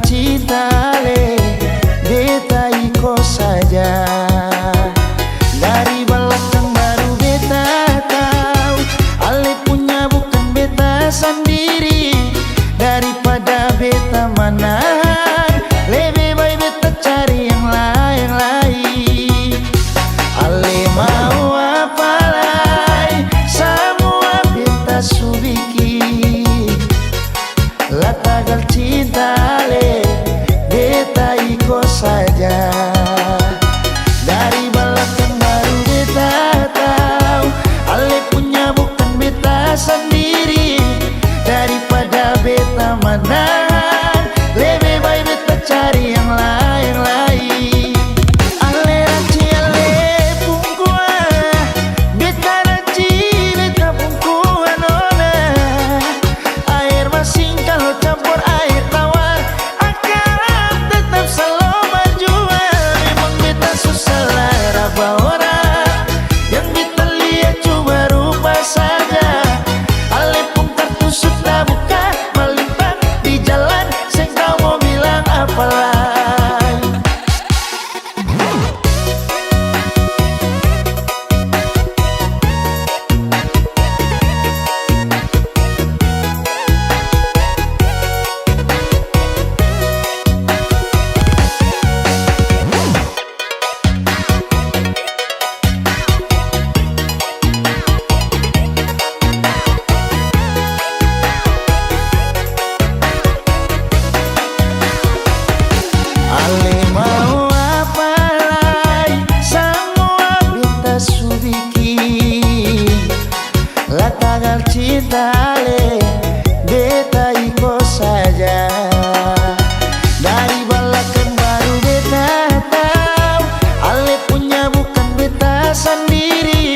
cinta le beta iko saja. Dari belakang baru beta tahu ale punya bukan beta sendiri. Daripada beta menahan, lebih baik beta cari yang lain. Ale mau apa lagi, semua beta subiki. La tagal cinta le beta iko saja. Dari belakang baru beta tahu ale punya bukan beta sendiri. Daripada beta menahan, lebih baik beta cari yang lain. Ale ranci ale pungkua, beta ranci beta pungkua nona. Air masin kalau campur air tawar akan tetap selalu berjuang. Memang beta susah lara orang, yang beta lihat cuma rupa saja. Ale pun kartu sudah buka, melintang di jalan, seng kau mau bilang apa lagi. Ale mau apa lagi, semua beta subiki. La tagal cinta le beta iko saja. Dari belakang baru beta tahu ale punya bukan beta sendiri.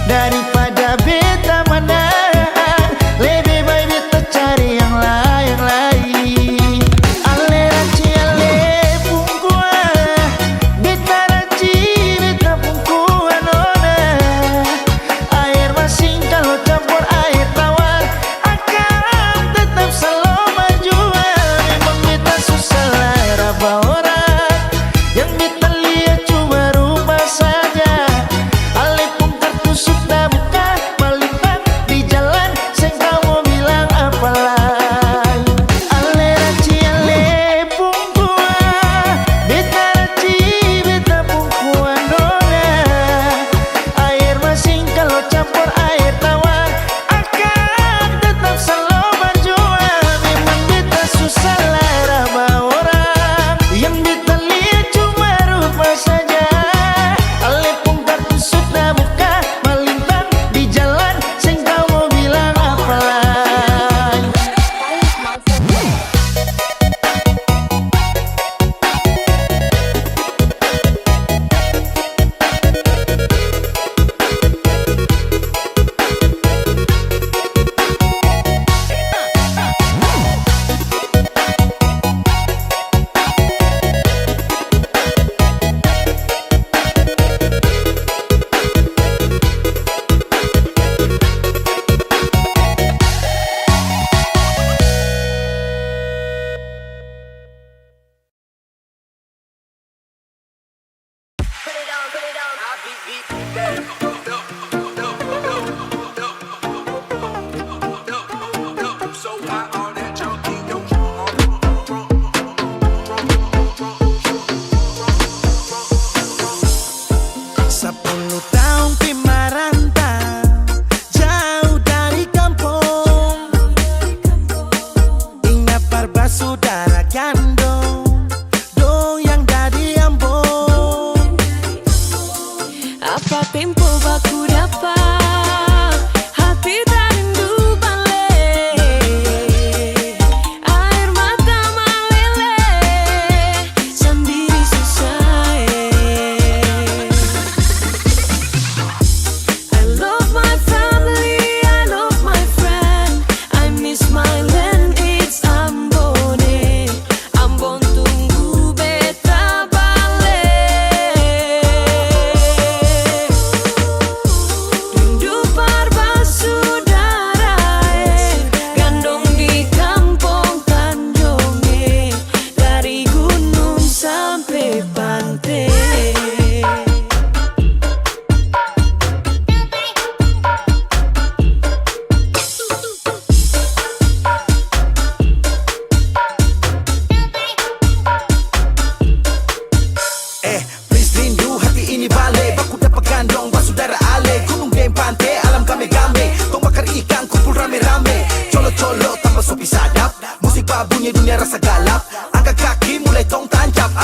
Daripada beta menahan, lebih baik beta cari yang lain. Ale ranci ale pungkua, beta ranci beta pungkua nona. Air masin kalau campur air tawar akan tetap selalu berjuang. Memang beta susah lara orang, yang beta lihat cuma rupa saja. Ale pun kartu sudah buka, melintang di jalan, seng kau mau bilang apa lagi. Ale ranci ale pungkua, beta ranci beta pungkua nona. Air masin kalau campur air tawar akan tetap selalu berjuang. Memang beta susah lara orang, yang beta lihat cuma rupa saja. Ale pun kartu sudah buka, melintang di jalan, seng kau mau bilang apa lagi.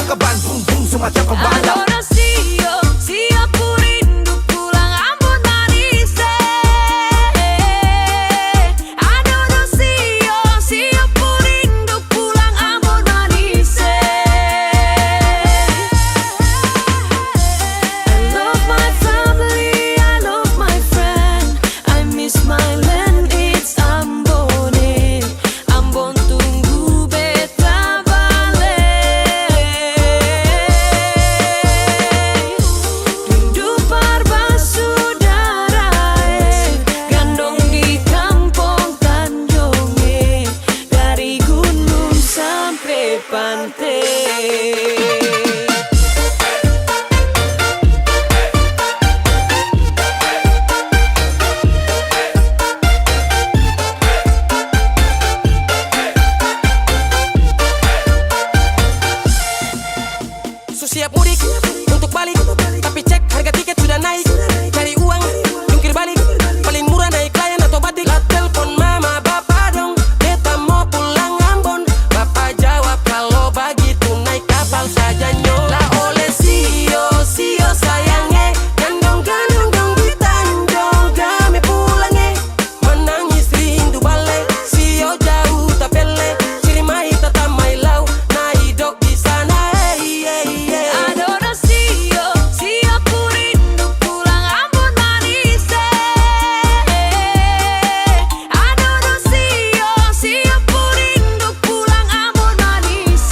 ke Bandung, bung Sumatera pembalap. Adorasio, siapa rindu pulang Ambon manis. Adorasio, siapa rindu pulang Ambon manis. I love my family, I love my friend. I miss my land, it's Ambon. Ambon tunggu beta balik. Rindu saudara, gandong di kampung Tanjung, dari gunung sampai pantai. Siap mudik untuk balik, tapi cek harga tiket sudah naik. Cari uang, jungkir balik, paling murah naik layan atau batik. Lah telepon mama bapak dong, beta mau pulang Ambon. Bapak jawab kalau begitu naik kapal saja nyo. Lah oleh sio sayangnya, gandong dong di Tanjung kami pulangnya. Menangis rindu balik, sio jauh tapele, ciri mai tata mai lau, na hidup di sana. Adorasio, siapa rindu pulang Ambon manis. Adorasio, siapa rindu pulang Ambon manis.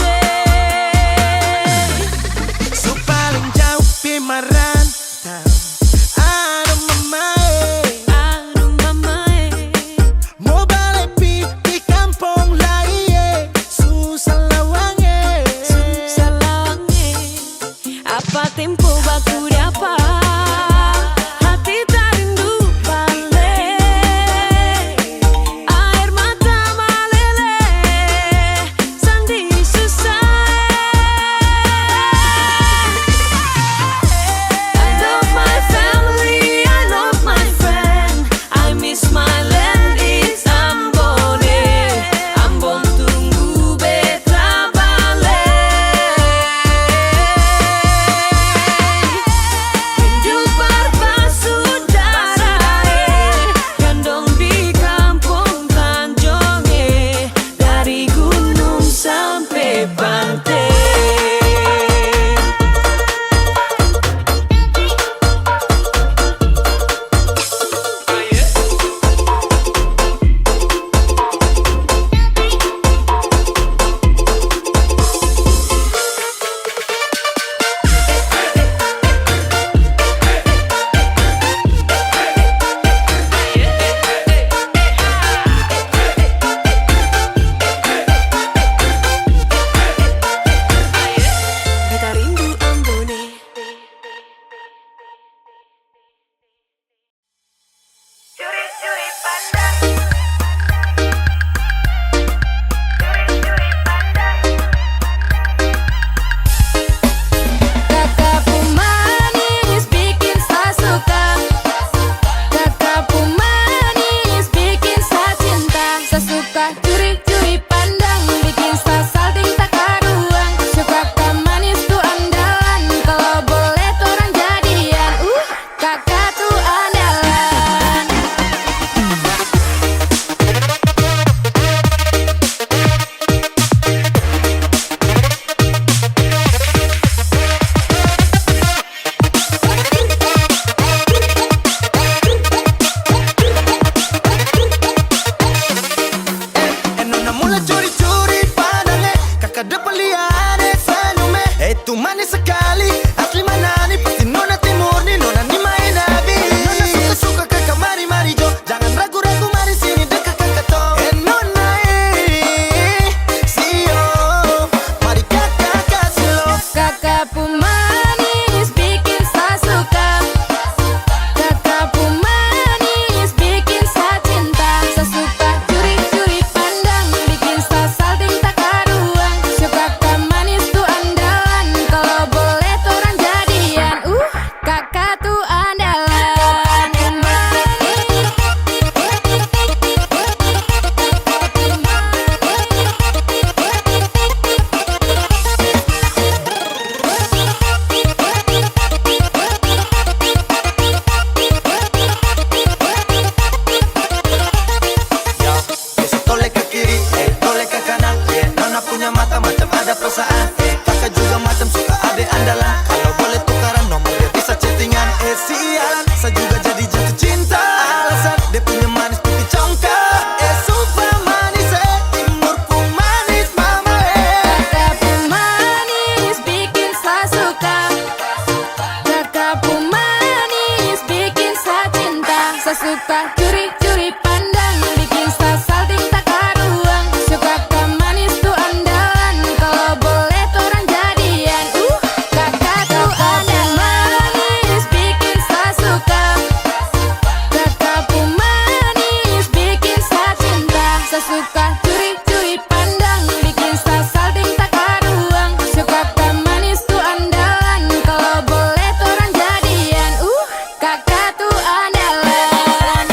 So paling jauh pi merantau. Aduh mamae, mau balik di kampung lain. Susah lawange. Apa tempo baku dapat, hati tak rindu balik. Air mata meleleh, sandi susah. I love my family, I love my friend. I miss my land, it's Ambon. Ambon tunggu beta balik. Rindu saudara, gandong di kampung Tanjung, dari gunung sampai pantai. Beta rindu Ambon. Curi-curi pandang, curi-curi pandang. Kakakku manis bikin saya suka. Kakakku manis bikin saya cinta. Saya suka curi-curi pandang, bikin saya salting tak karuang. Suka kak manis tuh andalan, kalau boleh tuh orang jadian. Kakak tuh andalan. Nona mulai curi-curi pandangnya. Kakak depan lihat senyumnya. Itu manis sekali, asli mana nih? Pasti nona timur nih, nona nih main nabi. Nona suka-suka kakak mari jo, jangan ragu-ragu mari sini dekat kakak to. Nona sio, mari kakak kasih lo. Kakak manis bikin saya suka. Kakak manis bikin saya cinta. Saya suka curi-curi pandang, bikin saya salting tak karuang. Suka kak manis tuh andalan, kalau boleh ada perasaan. Kakak juga macam suka adek andalan. Kalau boleh tukaran nomor dia bisa chattingan. Sialan, saya juga jadi jatuh cinta. Alasan dia punya manis pipi congkak. Super manis timur pun manis mama Kakak pun manis bikin saya suka. Kakak pun manis bikin saya cinta. Saya suka curi-curi pandang, bikin saya salting tak karuang. Suka kan manis tuh andalan, kalau boleh tuh orang jadian. Kakak tuh andalan, manis bikin saya suka. Kakak pun manis bikin saya cinta. Saya suka curi-curi pandang, bikin saya salting tak karuang. Suka kan manis tuh andalan, kalau boleh tuh orang jadian. Kakak tuh andalan.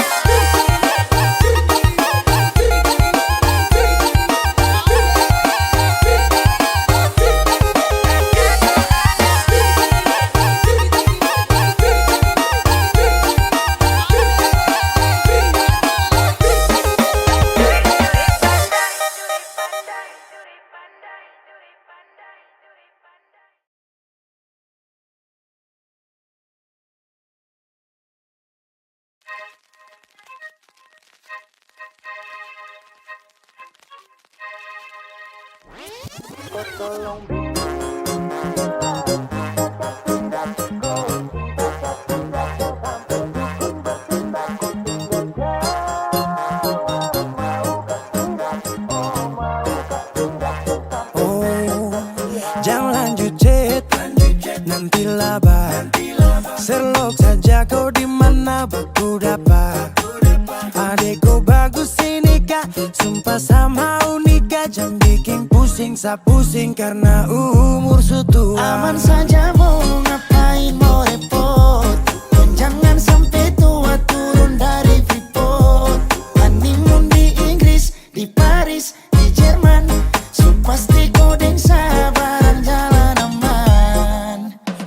Jangan lanjut chat, nanti laba. Serlok saja kau di mana baku dapat. Adekku bagus ini kak, sumpah sama unika. Jangan bikin pusing, sa pusing karena umur sutua. Aman saja mau ngapain mau repot. Dan jangan sampai tua turun dari Freeport. Honeymoon di Inggris, di Paris, di Jerman. So pasti kodeng sabaran jalan aman.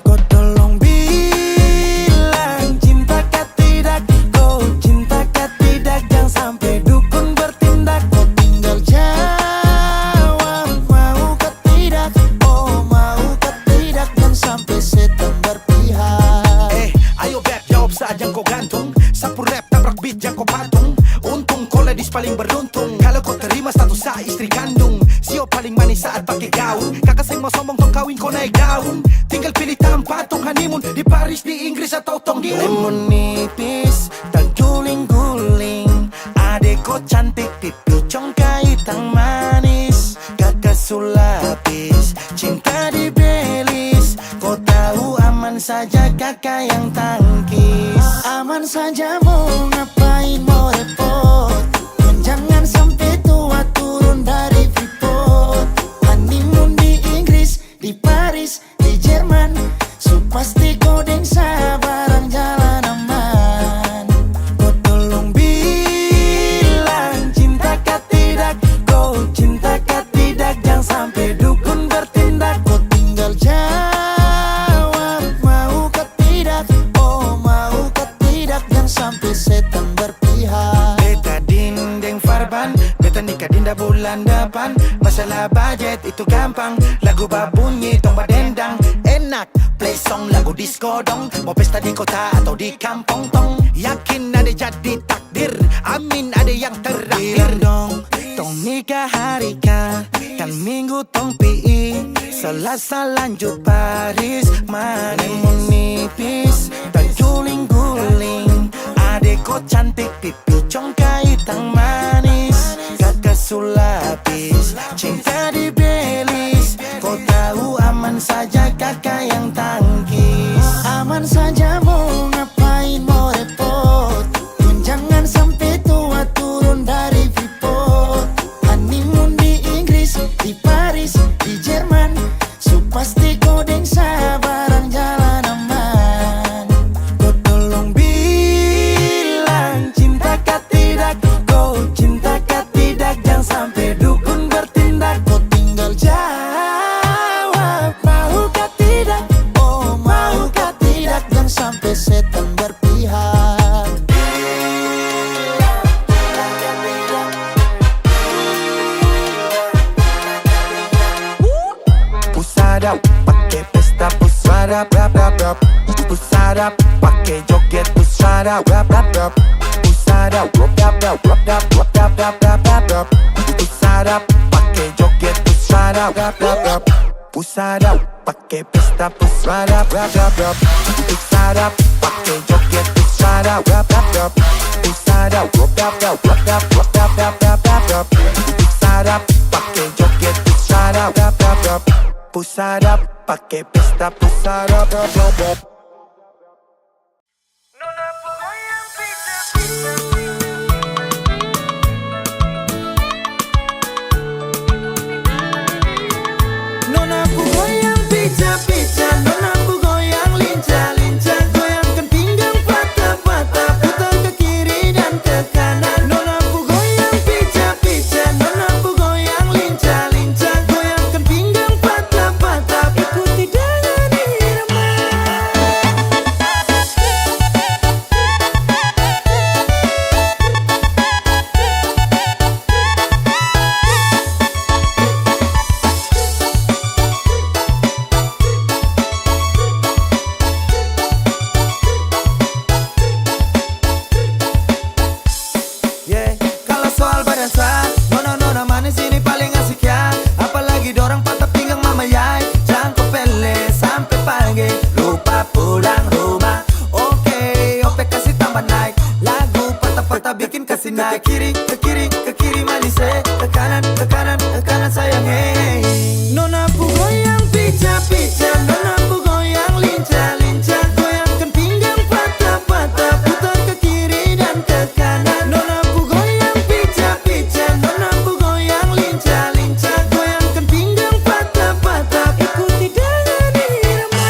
Kau tolong bilang cinta kah tidak. Kau cinta kah tidak. Jangan sampai dukun bertindak. Kau tinggal jawab mau ke tidak. Oh mau ke tidak. Jangan sampai setan berpihak. Ayo beb, jawab saja kau gantung. Sapu rap, tabrak beat, jangan kau patung. Untung kau ladies paling beruntung. Kalau kau terima status sa istri kandung. Sio paling manis saat pakai gaun. Kakak saya mau sombong tong kawin kau naik daun. Tinggal pilih tempat tong honeymoon. Di Paris, di Inggris atau tong di Lemon nipis, terguling-guling. Adek kau cantik, pipi congkai hitam manis. Kakak sulapis, cinta di belis. Kau tahu aman saja kakak yang tangkis. Aman saja mau ngapain mau repot. Dan jangan sampai tua turun dari Freeport. Honeymoon di Inggris, di Paris, di Jerman. So pasti kodeng sabaran jalan aman. Kau tolong bilang cinta kah tidak. Kau cinta kah tidak. Jangan sampai dukun bertindak. Kau tinggal jawab mau ke tidak. Oh mau ke tidak. Jangan sampai setan berpihak. Beta dinding farban, beta nikah dinda bulan depan. Masalah budget itu gampang. Lagu babunyi tong badendang. Enak play song lagu disco dong. Mau pesta di kota atau di kampung tong. Yakin ada jadi takdir, amin ada yang terakhir. Bilang dong, tong nikah hari kan minggu tong PI. Selasa lanjut Paris, honeymoon nipis, terguling-guling. Adek kau cantik, pipi congkai hitam manis. Kakak sulapis, cinta di belis. Kau tahu aman saja kakak yang tangkis. Aman saja mau ngapain mau repot. Dan jangan sampai tua turun dari Freeport. Honeymoon di Inggris, di Paris, di Jerman. So pasti kodeng sabaran jalan aman. Kau tolong bilang cinta kah tidak. Kau pusada, pakai pesta pusada, rap rap rap. Pusada, pakai joget pusada, rap rap rap. Pusada, rap rap rap rap rap rap rap rap rap rap. Pusada, pakai joget pusada, rap rap rap. Pusada, pakai pesta pusada, rap rap rap. Pusada, pakai joget pusada, rap rap rap. Pusada, rap rap rap rap rap rap rap rap rap rap. Pusada, pakai joget pusada, rap rap rap. Pusada, pakai pesta pusada, rap rap rap. Nona ku goyang pica-pica, nona ku goyang lincah-lincah, goyangkan pinggang patah-patah, putar ke kiri dan ke kanan. Nona ku goyang pica-pica, nona ku goyang lincah-lincah, goyangkan pinggang patah-patah, ikuti dengan irama. Yeah, kalau soal berdansa, nona manis ini paling asik ya. Apalagi dorang patah pinggang mama yai, jangko pele sampai pagi, lupa pulang rumah. Oke, ope kasih tambah naik, lagu patah-patah bikin kasih naik. Ke kiri manis ke kanan sayang hey. Nona ku goyang pica-pica, nona ku goyang lincah-lincah, goyangkan pinggang patah-patah, putar ke kiri dan ke kanan. Nona ku goyang pica-pica, nona ku goyang lincah-lincah, goyangkan pinggang patah-patah, ikuti dengan irama.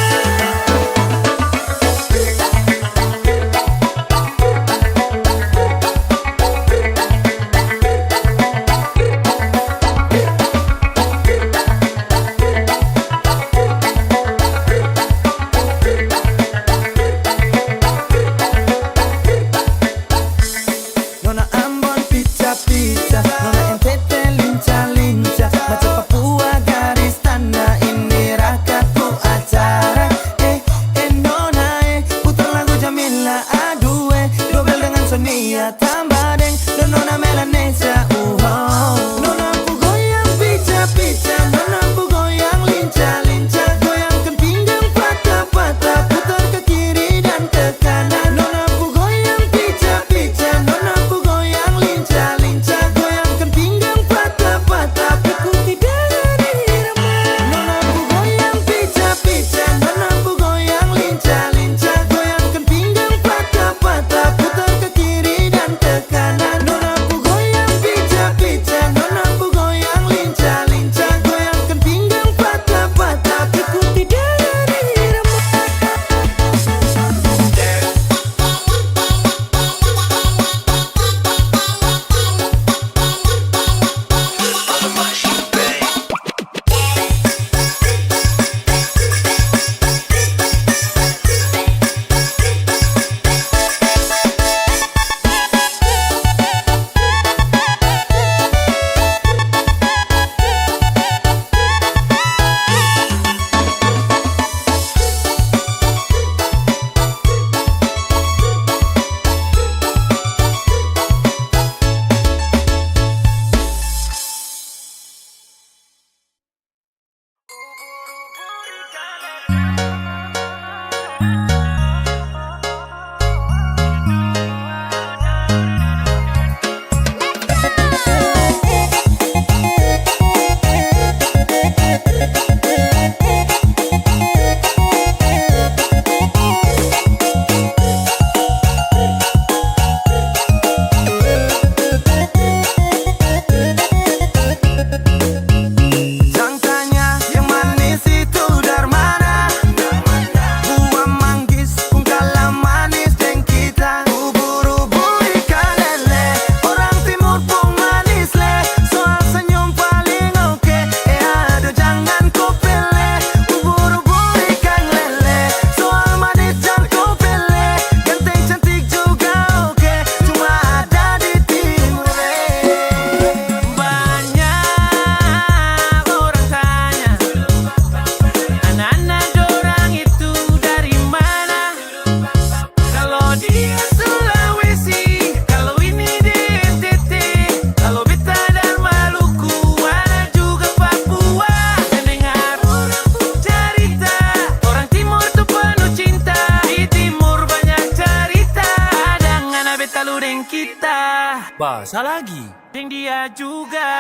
Basah lagi. Yang dia juga.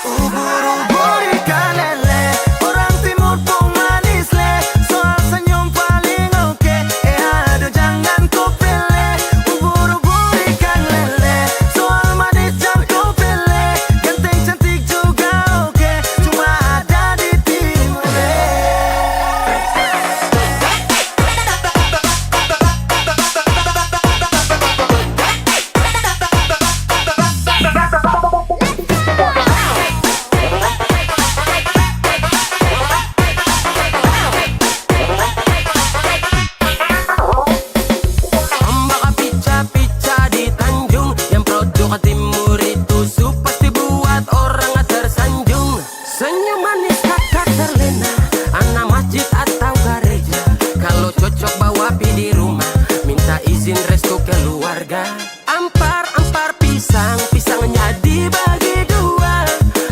Ubur-ubur ikan lele, orang timur pun manis le. Soal senyum paling oke, aduh jangan kau pilih. Ubur-ubur ikan lele, soal manis jangan kau pilih. Ganteng cantik juga oke, cuma ada di timur le. Ombak pica-pica di Tanjung, yang produk timur itu pasti buat orang tersanjung. Senyum manis kakak terlena, anak masjid atau gereja. Kalau cocok bawa pi di rumah, minta izin restu keluarga. Ampar-ampar pisang, pisangnya dibagi dua.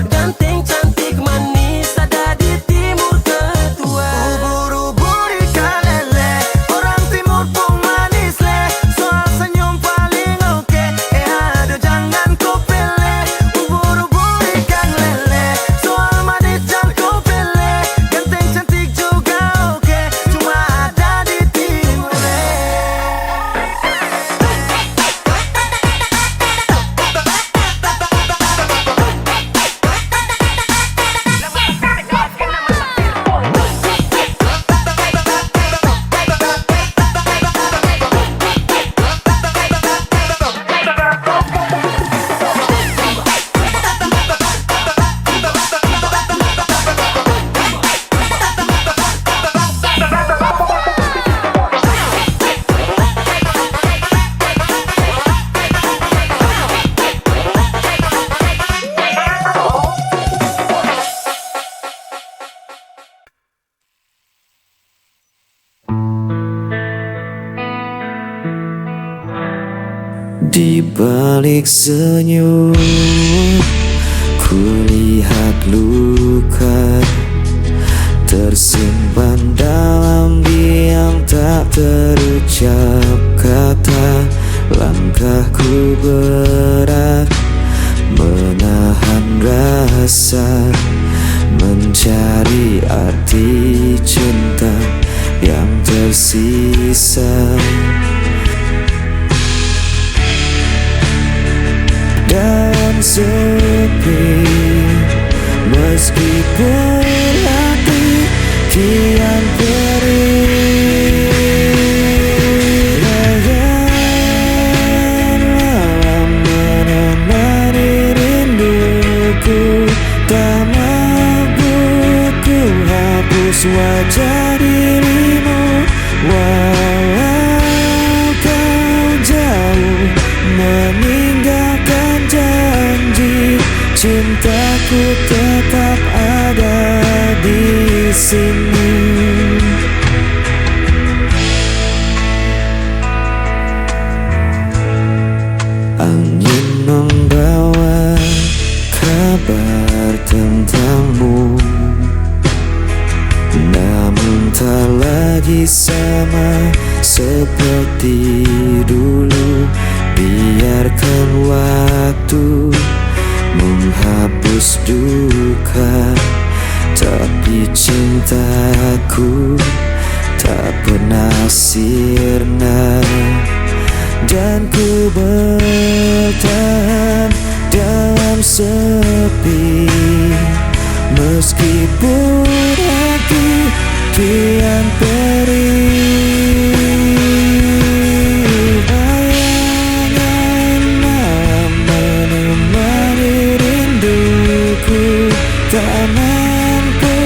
Ganteng cantik manis ada di timur ketua. Ubur-ubur ikan lele, orang timur pun manis le. Soal senyum paling oke, aduh jangan kau pilih. Ubur-ubur ikan lele, soal manis jangan kau pilih. Ganteng cantik juga oke, cuma ada di timur le. Di balik senyum, kulihat luka tersimpan dalam diam, tak terucap kata. Langkahku berat, menahan rasa, mencari arti cinta yang tersisa. Dan sepi, meskipun hati kian perih. Bayan malam menemani rinduku, tak mampu ku hapus wajah dirimu. Walau kau jauh meninggalkan janji, cintaku tetap ada di sini. Angin membawa kabar tentangmu, namun tak lagi sama seperti dulu. Biarkan waktu menghapus duka, tapi cintaku tak pernah sirna. Dan ku bertahan dalam sepi, meskipun hati kian perih. Bayangan malam menemani rinduku, tak mampu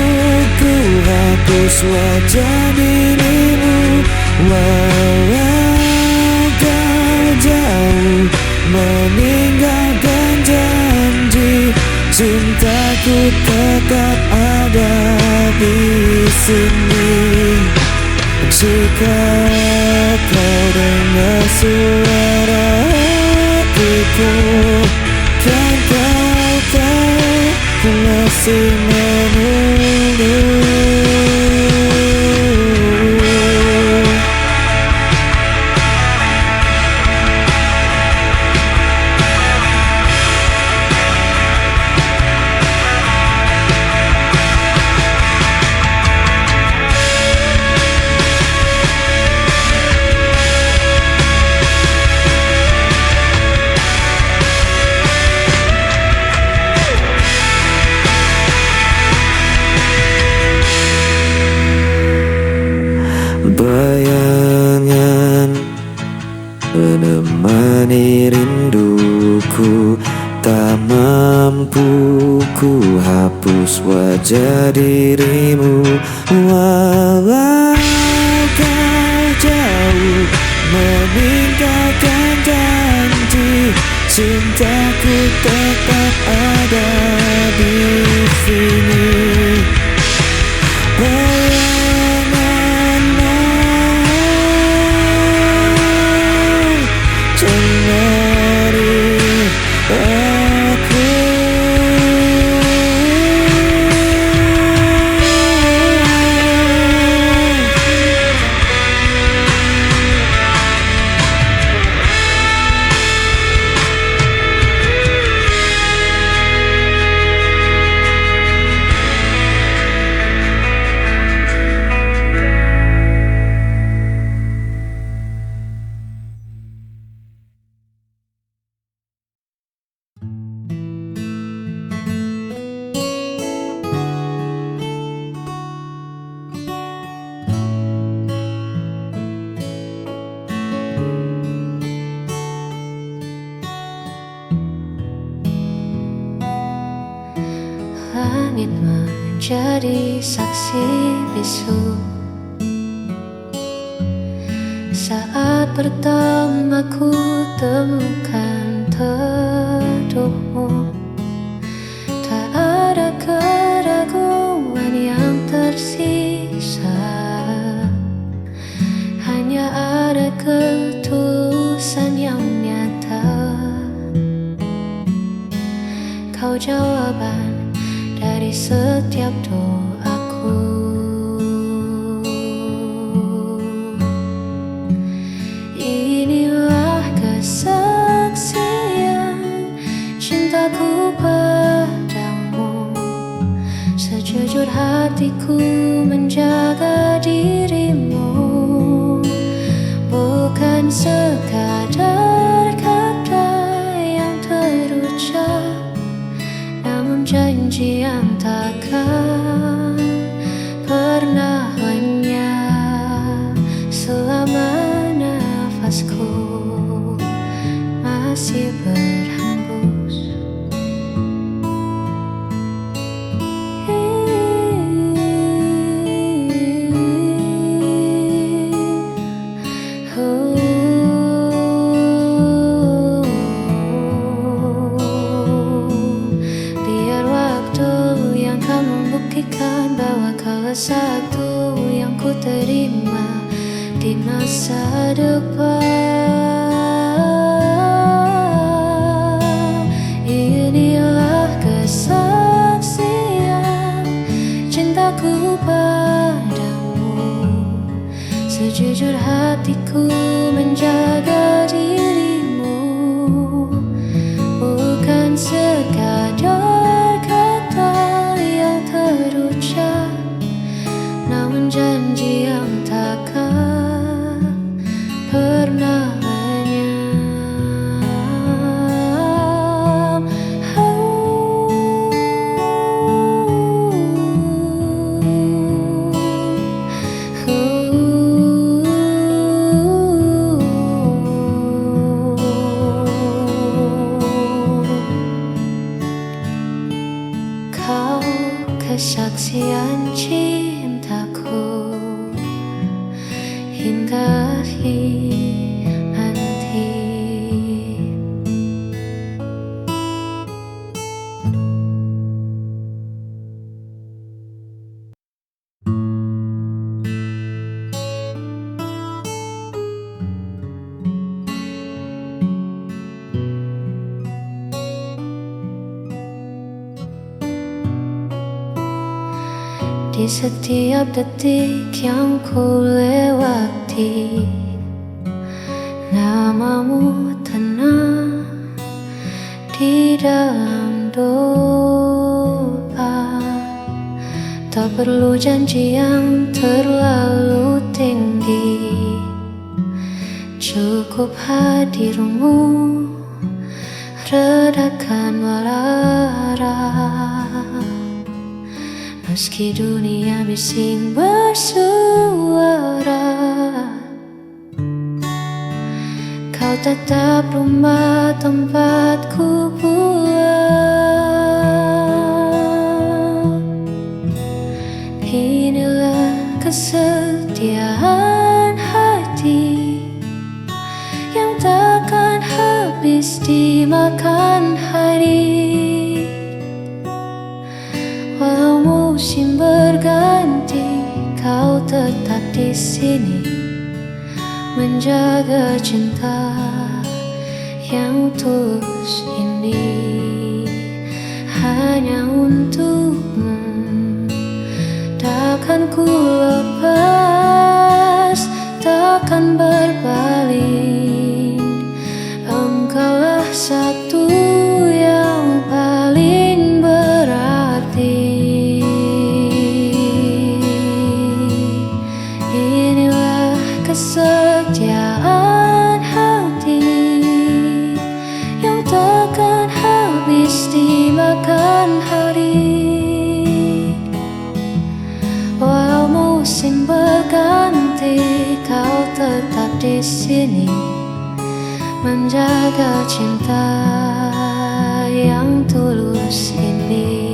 ku hapus wajah dirimu. Walau kau jauh meninggalkan janji, cintaku tetap ada di sini. Jika kau dengar suara hatiku, kan kau tahu ku masih menunggu. Bayangan menemani rinduku, tak mampu ku hapus wajah dirimu. Walau kau jauh meninggalkan janji, cintaku tetap ada di sini. Bayanganmu cemari aku. Langit menjadi saksi bisu saat pertama ku temukan teduhmu. Tak ada keraguan yang tersisa, hanya ada ketulusan yang nyata. Kau jawaban dari setiap doaku. Inilah kesaksian cintaku padamu. Sejujur hatiku menjaga dirimu, bukan sekadar kata yang terucap, namun janji yang takkan pernah lenyap. Selama nafasku masih berhembus, bahwa kau satu yang ku terima di masa depan. Inilah kesaksian cintaku padamu. Sejujur hatiku menjaga dirimu, bukan sekadar kata yang terucap, namun janji yang takkan pernah lenyap. Kau kesaksian cintaku hingga nanti. Di setiap detik yang ku lewati, namamu tenang di dalam doa. Tak perlu janji yang terlalu tinggi, cukup hadirmu redakan marah. Meski dunia bising bersuara, kau tetap rumah tempatku pulang. Inilah kesetiaan hati yang takkan habis dimakan hari. Walau musim berganti, kau tetap di sini menjaga cinta yang tulus ini hanya untukmu. Takkan ku lepas, takkan berbalik. Engkaulah satu yang paling berarti. Inilah kesetiaan hati yang takkan habis dimakan hari. Walau musim berganti, kau tetap di sini menjaga cinta yang tulus ini.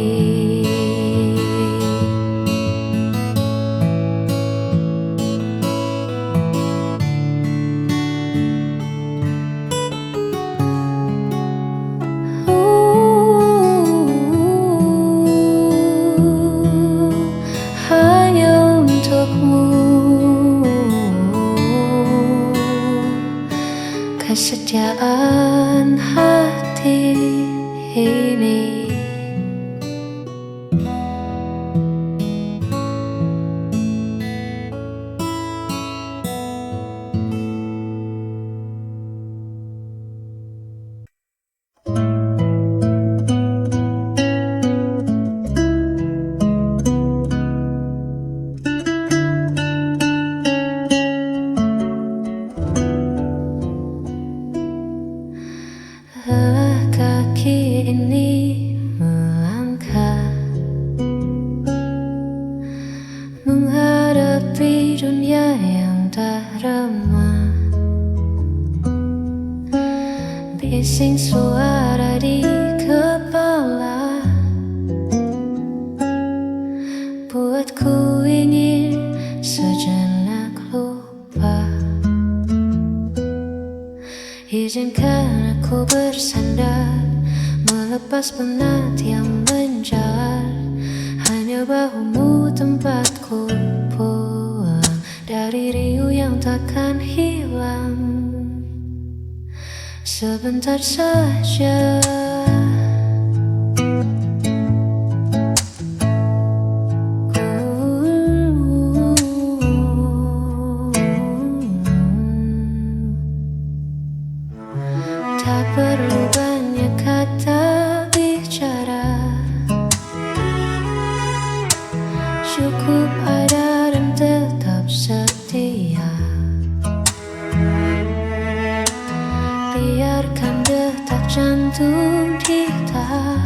Hanya untukmu, kesetiaan hati ini. Lelah kaki ini melangkah menghadapi dunia yang tak ramah. Bising suara di kepala buatku ingin sejenak lupa. Izinkan aku bersandar, melepas penat yang menjalar. Hanya bahumu tempatku pulang dari riuh yang takkan hilang. Sebentar saja tak perlu banyak kata bicara, cukup ada dan tetap setia. Biarkan detak jantung kita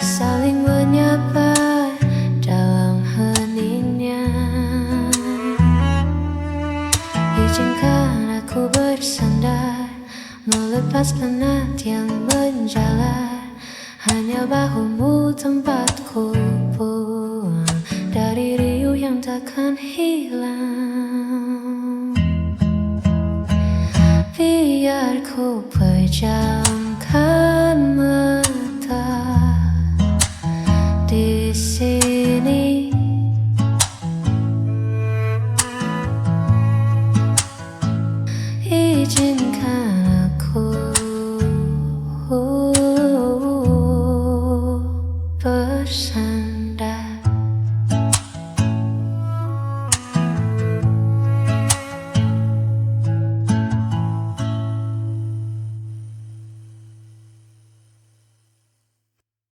saling menyapa dalam heningnya. Izinkan aku bersandar, melepas penat yang menjalar. Hanya bahumu tempatku pulang dari riuh yang takkan hilang. Biar ku pejamkan mata di sini. Izinkan aku bersama.